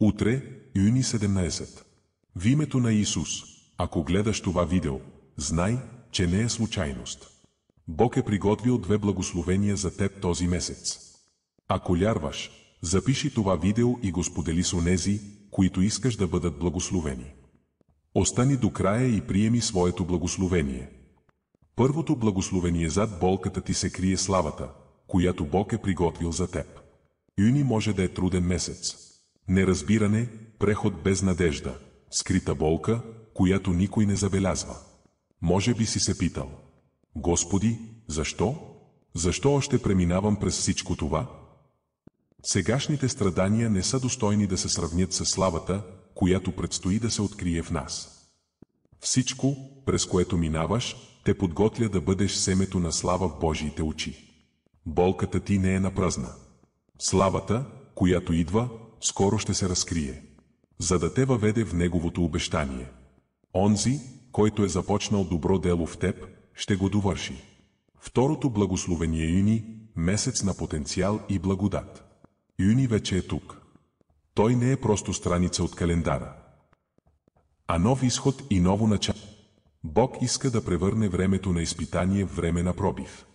Утре, юни 17. В името на Исус, ако гледаш това видео, знай, че не е случайност. Бог е приготвил 2 благословения за теб този месец. Ако вярваш, запиши това видео и го сподели с онези, които искаш да бъдат благословени. Остани до края и приеми своето благословение. Първото благословение: зад болката ти се крие славата, която Бог е приготвил за теб. Юни може да е труден месец. Неразбиране, преход без надежда, скрита болка, която никой не забелязва. Може би си се питал: Господи, защо? Защо още преминавам през всичко това? Сегашните страдания не са достойни да се сравнят с славата, която предстои да се открие в нас. Всичко, през което минаваш, те подготвя да бъдеш семето на слава в Божиите очи. Болката ти не е напразна. Славата, която идва, скоро ще се разкрие, за да те въведе в Неговото обещание. Онзи, който е започнал добро дело в теб, ще го довърши. Второто благословение: юни, месец на потенциал и благодат. Юни вече е тук. Той не е просто страница от календара, а нов изход и ново начало. Бог иска да превърне времето на изпитание в време на пробив.